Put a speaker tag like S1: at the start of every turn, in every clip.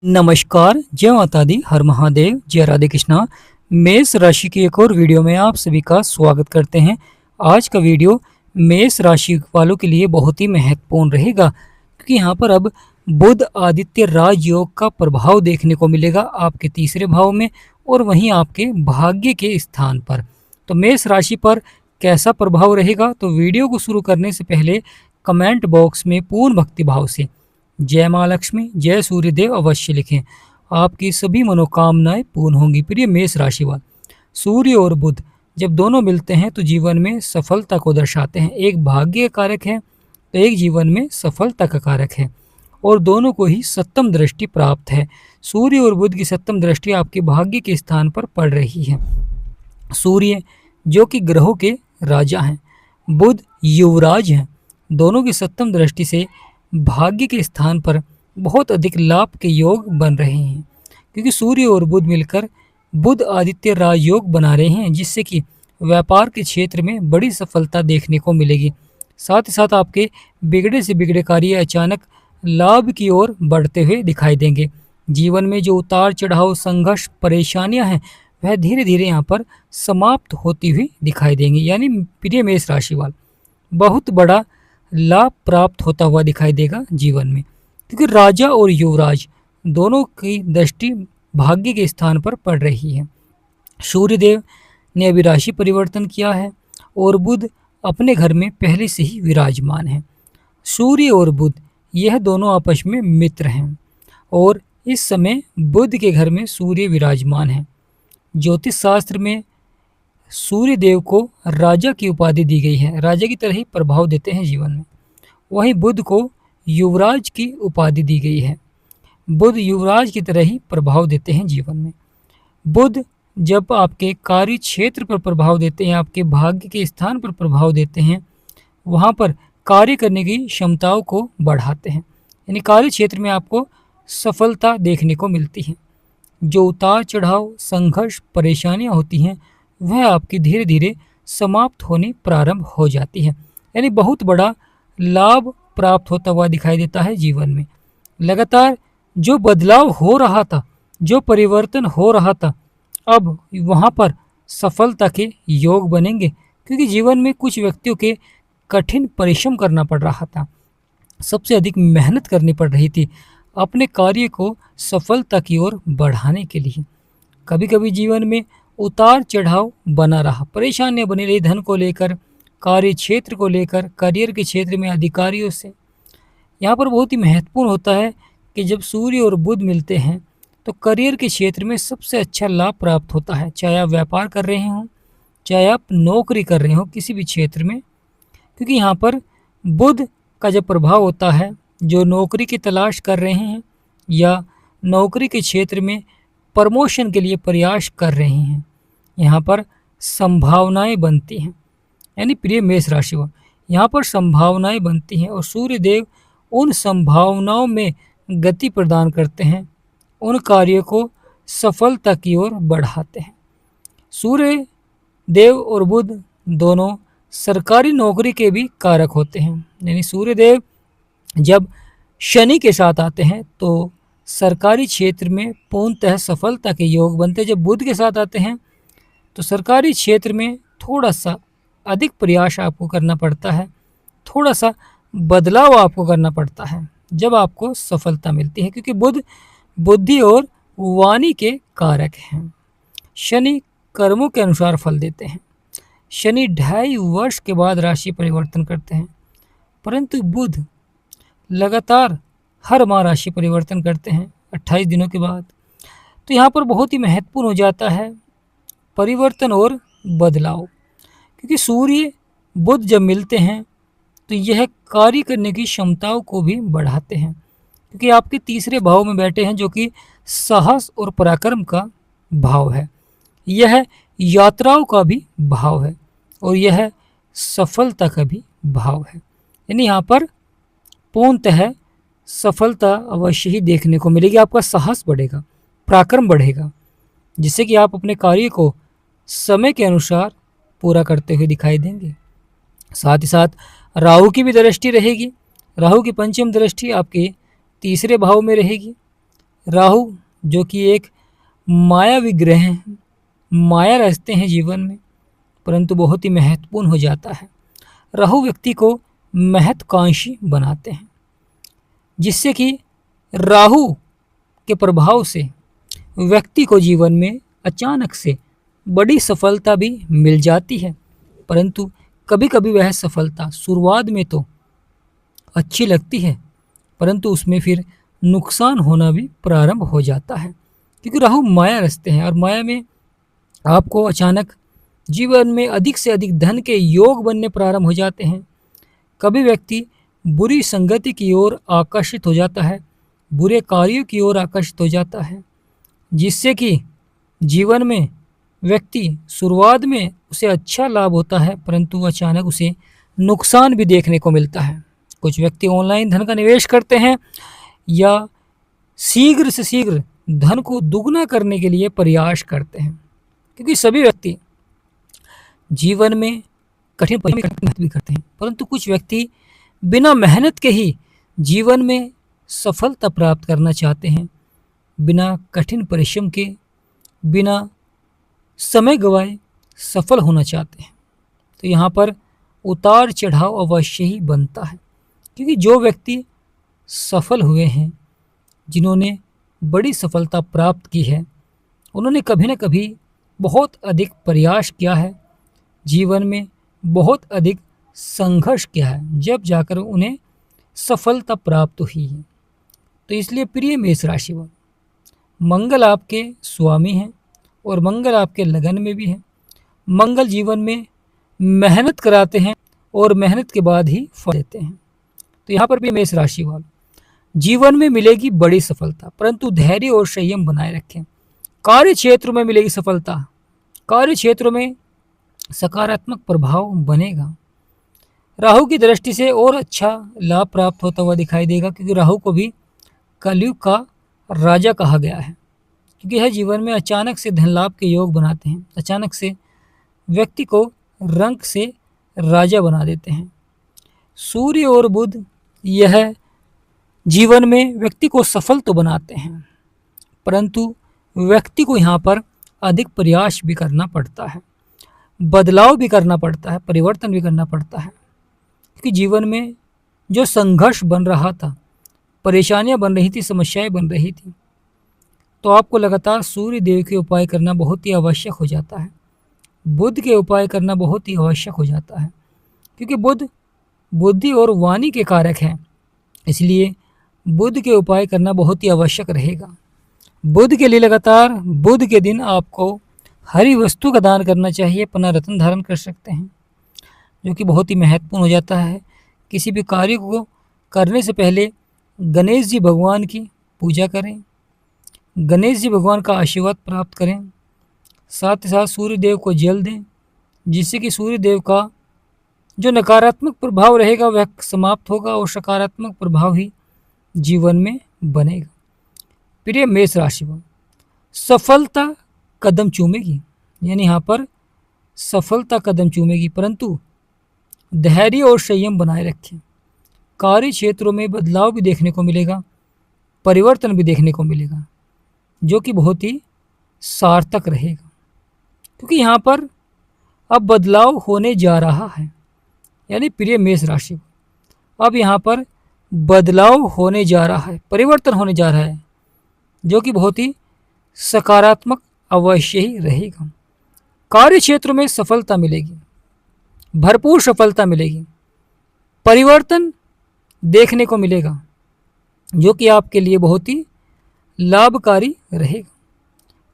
S1: नमस्कार, जय माता दी, हर महादेव, जय राधे कृष्णा। मेष राशि की एक और वीडियो में आप सभी का स्वागत करते हैं। आज का वीडियो मेष राशि वालों के लिए बहुत ही महत्वपूर्ण रहेगा, क्योंकि यहाँ पर अब बुध आदित्य राजयोग का प्रभाव देखने को मिलेगा आपके तीसरे भाव में और वहीं आपके भाग्य के स्थान पर। तो मेष राशि पर कैसा प्रभाव रहेगा, तो वीडियो को शुरू करने से पहले कमेंट बॉक्स में पूर्ण भक्ति भाव से जय माँ लक्ष्मी, जय सूर्यदेव अवश्य लिखें। आपकी सभी मनोकामनाएं पूर्ण होंगी। प्रिय मेष राशि वाले, सूर्य और बुध जब दोनों मिलते हैं तो जीवन में सफलता को दर्शाते हैं। एक भाग्य का कारक है तो एक जीवन में सफलता का कारक है, और दोनों को ही सप्तम दृष्टि प्राप्त है। सूर्य और बुध की सप्तम दृष्टि आपके भाग्य के स्थान पर पड़ रही है। सूर्य जो कि ग्रहों के राजा हैं, बुध युवराज हैं, दोनों की सप्तम दृष्टि से भाग्य के स्थान पर बहुत अधिक लाभ के योग बन रहे हैं, क्योंकि सूर्य और बुध मिलकर बुध आदित्य राजयोग बना रहे हैं, जिससे कि व्यापार के क्षेत्र में बड़ी सफलता देखने को मिलेगी। साथ ही साथ आपके बिगड़े से बिगड़े कार्य अचानक लाभ की ओर बढ़ते हुए दिखाई देंगे। जीवन में जो उतार चढ़ाव, संघर्ष, परेशानियां हैं, वह धीरे धीरे यहाँ पर समाप्त होती हुई दिखाई देंगी। यानी प्रिय मेष राशि वाले, बहुत बड़ा लाभ प्राप्त होता हुआ दिखाई देगा जीवन में, क्योंकि राजा और युवराज दोनों की दृष्टि भाग्य के स्थान पर पड़ रही है। सूर्यदेव ने अभी राशि परिवर्तन किया है और बुध अपने घर में पहले से ही विराजमान है। सूर्य और बुध यह दोनों आपस में मित्र हैं, और इस समय बुध के घर में सूर्य विराजमान है। ज्योतिष शास्त्र में सूर्य देव को राजा की उपाधि दी गई है, राजा की तरह ही प्रभाव देते हैं जीवन में। वहीं बुध को युवराज की उपाधि दी गई है, बुध युवराज की तरह ही प्रभाव देते हैं जीवन में। बुध जब आपके कार्य क्षेत्र पर प्रभाव देते हैं, आपके भाग्य के स्थान पर प्रभाव देते हैं, वहाँ पर कार्य करने की क्षमताओं को बढ़ाते हैं, यानी कार्य क्षेत्र में आपको सफलता देखने को मिलती है। जो उतार चढ़ाव, संघर्ष, परेशानियाँ होती हैं, वह आपकी धीरे धीरे समाप्त होनी प्रारंभ हो जाती है। यानी बहुत बड़ा लाभ प्राप्त होता हुआ दिखाई देता है जीवन में। लगातार जो बदलाव हो रहा था, जो परिवर्तन हो रहा था, अब वहाँ पर सफलता के योग बनेंगे, क्योंकि जीवन में कुछ व्यक्तियों के कठिन परिश्रम करना पड़ रहा था, सबसे अधिक मेहनत करनी पड़ रही थी अपने कार्य को सफलता की ओर बढ़ाने के लिए। कभी कभी जीवन में उतार चढ़ाव बना रहा, परेशानियां बनी रही, धन को लेकर, कार्य क्षेत्र को लेकर, करियर के क्षेत्र में अधिकारियों से। यहाँ पर बहुत ही महत्वपूर्ण होता है कि जब सूर्य और बुध मिलते हैं तो करियर के क्षेत्र में सबसे अच्छा लाभ प्राप्त होता है। चाहे आप व्यापार कर रहे हों, चाहे आप नौकरी कर रहे हों, किसी भी क्षेत्र में, क्योंकि यहाँ पर बुध का जब प्रभाव होता है, जो नौकरी की तलाश कर रहे हैं या नौकरी के क्षेत्र में प्रमोशन के लिए प्रयास कर रहे हैं, यहाँ पर संभावनाएं बनती हैं। यानी प्रिय मेष राशि वाले, यहाँ पर संभावनाएं बनती हैं और सूर्य देव उन संभावनाओं में गति प्रदान करते हैं, उन कार्यों को सफलता की ओर बढ़ाते हैं। सूर्य देव और बुध दोनों सरकारी नौकरी के भी कारक होते हैं। यानी सूर्य देव जब शनि के साथ आते हैं तो सरकारी क्षेत्र में पूर्णतः सफलता के योग बनते हैं। जब बुध के साथ आते हैं तो सरकारी क्षेत्र में थोड़ा सा अधिक प्रयास आपको करना पड़ता है, थोड़ा सा बदलाव आपको करना पड़ता है जब आपको सफलता मिलती है, क्योंकि बुध बुद्धि और वाणी के कारक हैं। शनि कर्मों के अनुसार फल देते हैं। शनि 2.5 वर्ष के बाद राशि परिवर्तन करते हैं, परंतु बुध लगातार हर माह राशि परिवर्तन करते हैं 28 दिनों के बाद। तो यहाँ पर बहुत ही महत्वपूर्ण हो जाता है परिवर्तन और बदलाव, क्योंकि सूर्य बुध जब मिलते हैं तो यह कार्य करने की क्षमताओं को भी बढ़ाते हैं, क्योंकि आपके तीसरे भाव में बैठे हैं, जो कि साहस और पराक्रम का भाव है। यह यात्राओं का भी भाव है और यह सफलता का भी भाव है। यानी यहाँ पर पूर्णतः सफलता अवश्य ही देखने को मिलेगी। आपका साहस बढ़ेगा, पराक्रम बढ़ेगा, जिससे कि आप अपने कार्य को समय के अनुसार पूरा करते हुए दिखाई देंगे। साथ ही साथ राहु की भी दृष्टि रहेगी। राहु की पंचम दृष्टि आपके तीसरे भाव में रहेगी। राहु जो कि एक मायावी ग्रह है, माया रचते हैं जीवन में, परंतु बहुत ही महत्वपूर्ण हो जाता है। राहु व्यक्ति को महत्वाकांक्षी बनाते हैं, जिससे कि राहु के प्रभाव से व्यक्ति को जीवन में अचानक से बड़ी सफलता भी मिल जाती है। परंतु कभी कभी वह सफलता शुरुआत में तो अच्छी लगती है, परंतु उसमें फिर नुकसान होना भी प्रारंभ हो जाता है, क्योंकि राहु माया रचते हैं और माया में आपको अचानक जीवन में अधिक से अधिक धन के योग बनने प्रारंभ हो जाते हैं। कभी व्यक्ति बुरी संगति की ओर आकर्षित हो जाता है, बुरे कार्यों की ओर आकर्षित हो जाता है, जिससे कि जीवन में व्यक्ति शुरुआत में उसे अच्छा लाभ होता है, परंतु अचानक उसे नुकसान भी देखने को मिलता है। कुछ व्यक्ति ऑनलाइन धन का निवेश करते हैं या शीघ्र से शीघ्र धन को दुगना करने के लिए प्रयास करते हैं, क्योंकि सभी व्यक्ति जीवन में कठिन परिश्रम भी करते हैं, परंतु कुछ व्यक्ति बिना मेहनत के ही जीवन में सफलता प्राप्त करना चाहते हैं, बिना कठिन परिश्रम के, बिना समय गवाए सफल होना चाहते हैं। तो यहाँ पर उतार चढ़ाव अवश्य ही बनता है, क्योंकि जो व्यक्ति सफल हुए हैं, जिन्होंने बड़ी सफलता प्राप्त की है, उन्होंने कभी न कभी बहुत अधिक प्रयास किया है, जीवन में बहुत अधिक संघर्ष किया है, जब जाकर उन्हें सफलता प्राप्त हुई है। तो इसलिए प्रिय मेष राशि वालों, मंगल आपके स्वामी हैं और मंगल आपके लगन में भी है। मंगल जीवन में मेहनत कराते हैं और मेहनत के बाद ही फल देते हैं। तो यहाँ पर भी मेष राशि वालों, जीवन में मिलेगी बड़ी सफलता, परंतु धैर्य और संयम बनाए रखें। कार्य क्षेत्र में मिलेगी सफलता, कार्य क्षेत्रों में सकारात्मक प्रभाव बनेगा। राहु की दृष्टि से और अच्छा लाभ प्राप्त होता हुआ दिखाई देगा, क्योंकि राहु को भी कलयुग का राजा कहा गया है, क्योंकि यह जीवन में अचानक से धन लाभ के योग बनाते हैं, अचानक से व्यक्ति को रंक से राजा बना देते हैं। सूर्य और बुध यह जीवन में व्यक्ति को सफल तो बनाते हैं, परंतु व्यक्ति को यहाँ पर अधिक प्रयास भी करना पड़ता है, बदलाव भी करना पड़ता है, परिवर्तन भी करना पड़ता है, क्योंकि जीवन में जो संघर्ष बन रहा था, परेशानियां बन रही थी, समस्याएं बन रही थी, तो आपको लगातार सूर्य देव के उपाय करना बहुत ही आवश्यक हो जाता है, बुध के उपाय करना बहुत ही आवश्यक हो जाता है, क्योंकि बुध बुद्धि और वाणी के कारक हैं, इसलिए बुध के उपाय करना बहुत ही आवश्यक रहेगा। बुध के लिए लगातार बुध के दिन आपको हरी वस्तु का दान करना चाहिए, अपना रत्न धारण कर सकते हैं, जो कि बहुत ही महत्वपूर्ण हो जाता है। किसी भी कार्य को करने से पहले गणेश जी भगवान की पूजा करें, गणेश जी भगवान का आशीर्वाद प्राप्त करें, साथ ही साथ सूर्य देव को जल दें, जिससे कि सूर्य देव का जो नकारात्मक प्रभाव रहेगा वह समाप्त होगा और सकारात्मक प्रभाव ही जीवन में बनेगा। प्रिय मेष राशि वालों, सफलता कदम चूमेगी, यानी यहाँ पर सफलता कदम चूमेगी, परंतु धैर्य और संयम बनाए रखें। कार्य क्षेत्रों में बदलाव भी देखने को मिलेगा, परिवर्तन भी देखने को मिलेगा, जो कि बहुत ही सार्थक रहेगा, क्योंकि यहाँ पर अब बदलाव होने जा रहा है। यानी प्रिय मेष राशि, अब यहाँ पर बदलाव होने जा रहा है, परिवर्तन होने जा रहा है, जो कि बहुत ही सकारात्मक अवश्य ही रहेगा। कार्य क्षेत्र में सफलता मिलेगी, भरपूर सफलता मिलेगी, परिवर्तन देखने को मिलेगा, जो कि आपके लिए बहुत ही लाभकारी रहेगा।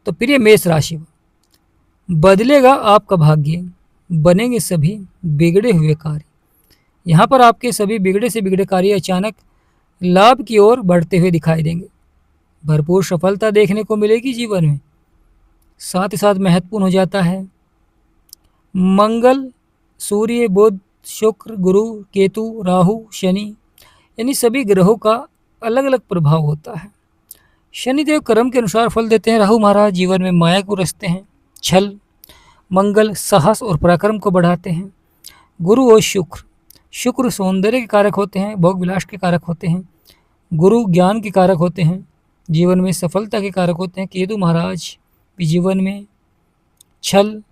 S1: तो प्रिय मेष राशि, बदलेगा आपका भाग्य, बनेंगे सभी बिगड़े हुए कार्य। यहाँ पर आपके सभी बिगड़े से बिगड़े कार्य अचानक लाभ की ओर बढ़ते हुए दिखाई देंगे, भरपूर सफलता देखने को मिलेगी जीवन में। साथ ही साथ महत्वपूर्ण हो जाता है मंगल, सूर्य, बुध, शुक्र, गुरु, केतु, राहु, शनि, यानी सभी ग्रहों का अलग अलग प्रभाव होता है। शनिदेव कर्म के अनुसार फल देते हैं, राहु महाराज जीवन में माया को रचते हैं, छल, मंगल साहस और पराक्रम को बढ़ाते हैं। गुरु और शुक्र सौंदर्य के कारक होते हैं, भोग विलास के कारक होते हैं, गुरु ज्ञान के कारक होते हैं, जीवन में सफलता के कारक होते हैं। केतु महाराज भी जीवन में छल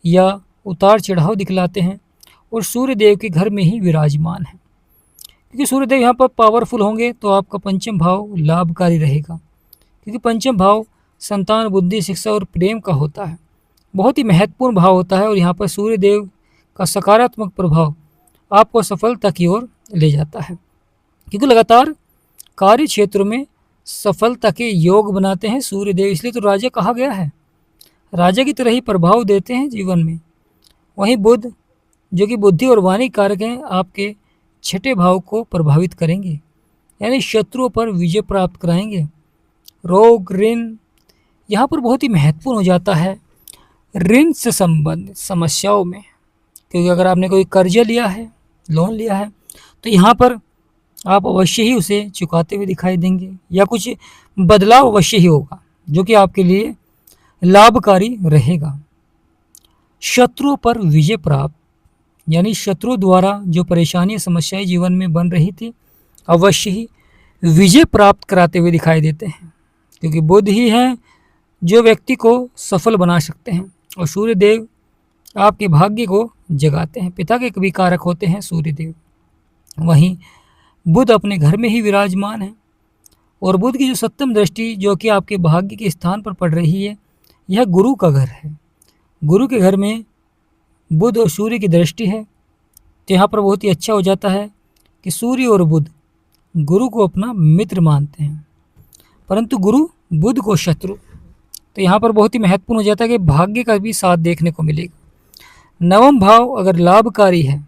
S1: या उतार चढ़ाव दिखलाते हैं और सूर्यदेव के घर में ही विराजमान है। क्योंकि सूर्यदेव यहाँ पर पावरफुल होंगे तो आपका पंचम भाव लाभकारी रहेगा, क्योंकि पंचम भाव संतान, बुद्धि, शिक्षा और प्रेम का होता है। बहुत ही महत्वपूर्ण भाव होता है और यहाँ पर सूर्यदेव का सकारात्मक प्रभाव आपको सफलता की ओर ले जाता है, क्योंकि लगातार कार्य क्षेत्रों में सफलता के योग बनाते हैं सूर्यदेव। इसलिए तो राजा कहा गया है, राजा की तरह ही प्रभाव देते हैं जीवन में। वहीं बुध जो कि बुद्धि और वाणी कारक हैं, आपके छठे भाव को प्रभावित करेंगे, यानी शत्रुओं पर विजय प्राप्त कराएंगे। रोग, ऋण यहाँ पर बहुत ही महत्वपूर्ण हो जाता है ऋण से संबंधित समस्याओं में, क्योंकि अगर आपने कोई कर्जा लिया है, लोन लिया है, तो यहाँ पर आप अवश्य ही उसे चुकाते हुए दिखाई देंगे या कुछ बदलाव अवश्य ही होगा जो कि आपके लिए लाभकारी रहेगा। शत्रुओं पर विजय प्राप्त, यानी शत्रुओं द्वारा जो परेशानियां, समस्याएं जीवन में बन रही थी, अवश्य ही विजय प्राप्त कराते हुए दिखाई देते हैं, क्योंकि बुध ही हैं जो व्यक्ति को सफल बना सकते हैं और सूर्यदेव आपके भाग्य को जगाते हैं। पिता के कभी कारक होते हैं सूर्यदेव। वहीं बुध अपने घर में ही विराजमान है और बुध की जो सप्तम दृष्टि जो कि आपके भाग्य के स्थान पर पड़ रही है, यह गुरु का घर है। गुरु के घर में बुध और सूर्य की दृष्टि है, तो यहाँ पर बहुत ही अच्छा हो जाता है कि सूर्य और बुध गुरु को अपना मित्र मानते हैं, परंतु गुरु बुध को शत्रु। तो यहाँ पर बहुत ही महत्वपूर्ण हो जाता है कि भाग्य का भी साथ देखने को मिलेगा। नवम भाव अगर लाभकारी है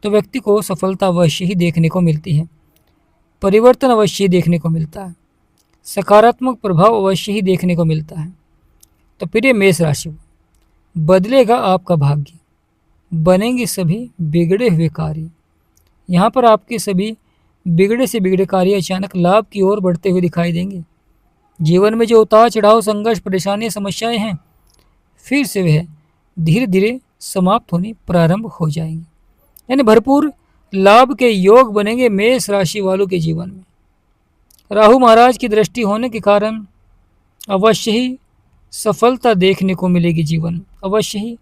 S1: तो व्यक्ति को सफलता अवश्य ही देखने को मिलती है, परिवर्तन अवश्य ही देखने को मिलता है, सकारात्मक प्रभाव अवश्य ही देखने को मिलता है। तो प्रिय मेष राशि, बदलेगा आपका भाग्य, बनेंगे सभी बिगड़े हुए कार्य। यहाँ पर आपके सभी बिगड़े से बिगड़े कार्य अचानक लाभ की ओर बढ़ते हुए दिखाई देंगे। जीवन में जो उतार चढ़ाव, संघर्ष, परेशानियां, समस्याएं हैं, फिर से वह धीरे धीरे समाप्त होनी प्रारंभ हो जाएंगी, यानी भरपूर लाभ के योग बनेंगे मेष राशि वालों के जीवन में। राहु महाराज की दृष्टि होने के कारण अवश्य ही सफलता देखने को मिलेगी जीवन में, अवश्य ही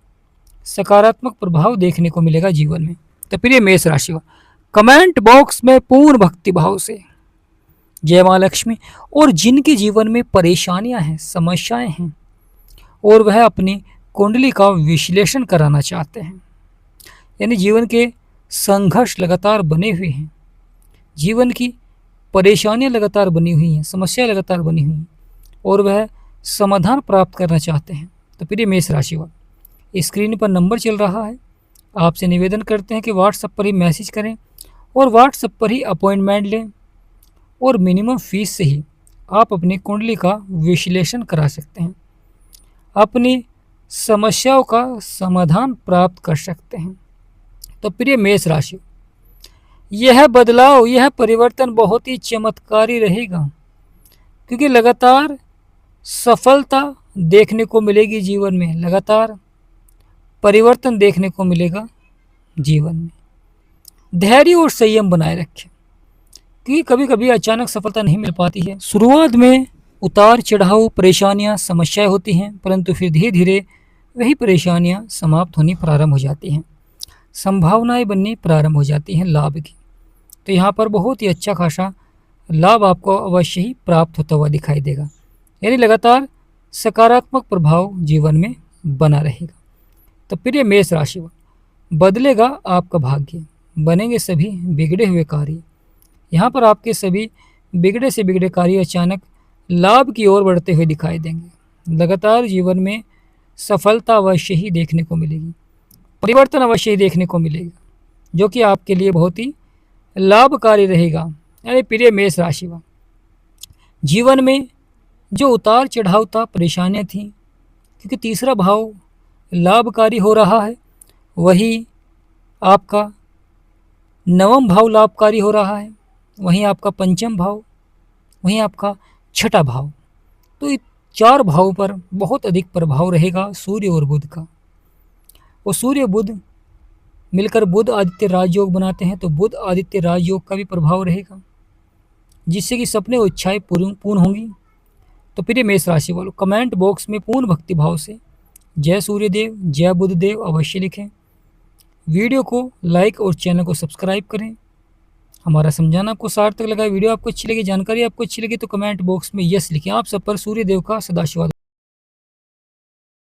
S1: सकारात्मक प्रभाव देखने को मिलेगा जीवन में। तो प्रिय मेष राशि वाले, कमेंट बॉक्स में पूर्ण भक्ति भाव से जय माँ लक्ष्मी, और जिनके जीवन में परेशानियां हैं, समस्याएं हैं और वह अपनी कुंडली का विश्लेषण कराना चाहते हैं, यानी जीवन के संघर्ष लगातार बने हुए हैं, जीवन की परेशानियां लगातार बनी हुई हैं, समस्याएं लगातार बनी हुई हैं और वह समाधान प्राप्त करना चाहते हैं, तो प्रिय मेष राशि वाले, स्क्रीन पर नंबर चल रहा है, आपसे निवेदन करते हैं कि व्हाट्सएप पर ही मैसेज करें और व्हाट्सएप पर ही अपॉइंटमेंट लें और मिनिमम फीस से ही आप अपनी कुंडली का विश्लेषण करा सकते हैं, अपनी समस्याओं का समाधान प्राप्त कर सकते हैं। तो प्रिय मेष राशि, यह बदलाव, यह परिवर्तन बहुत ही चमत्कारी रहेगा, क्योंकि लगातार सफलता देखने को मिलेगी जीवन में, लगातार परिवर्तन देखने को मिलेगा जीवन में। धैर्य और संयम बनाए रखें, क्योंकि कभी कभी अचानक सफलता नहीं मिल पाती है। शुरुआत में उतार चढ़ाव, परेशानियां, समस्याएं होती हैं, परंतु फिर धीरे धीरे वही परेशानियां समाप्त होनी प्रारंभ हो जाती हैं, संभावनाएं बननी प्रारंभ हो जाती हैं लाभ की। तो यहाँ पर बहुत ही अच्छा खासा लाभ आपको अवश्य ही प्राप्त होता हुआ दिखाई देगा, यानी लगातार सकारात्मक प्रभाव जीवन में बना रहेगा। तो प्रिय मेष राशि, बदलेगा आपका भाग्य, बनेंगे सभी बिगड़े हुए कार्य। यहाँ पर आपके सभी बिगड़े से बिगड़े कार्य अचानक लाभ की ओर बढ़ते हुए दिखाई देंगे। लगातार जीवन में सफलता अवश्य ही देखने को मिलेगी, परिवर्तन अवश्य ही देखने को मिलेगा, जो कि आपके लिए बहुत ही लाभकारी रहेगा। यानी प्रिय मेष राशि, जीवन में जो उतार चढ़ाव था, परेशानियाँ थीं, क्योंकि तीसरा भाव लाभकारी हो रहा है, वही आपका नवम भाव लाभकारी हो रहा है, वहीं आपका पंचम भाव, वहीं आपका छठा भाव। तो ये चार भावों पर बहुत अधिक प्रभाव रहेगा सूर्य और बुध का। और सूर्य बुध मिलकर बुध आदित्य राजयोग बनाते हैं, तो बुध आदित्य राजयोग का भी प्रभाव रहेगा। जिससे कि सपने और इच्छाएं पूर्ण होंगी। तो प्रिय मेष राशि वालों, कमेंट बॉक्स में पूर्ण भक्ति भाव से जय सूर्यदेव, जय बुद्धदेव अवश्य लिखें। वीडियो को लाइक और चैनल को सब्सक्राइब करें। हमारा समझाना आपको सार्थक लगा, वीडियो आपको अच्छी लगी, जानकारी आपको अच्छी लगी तो कमेंट बॉक्स में यस लिखें। आप सब पर सूर्यदेव का सदाशिव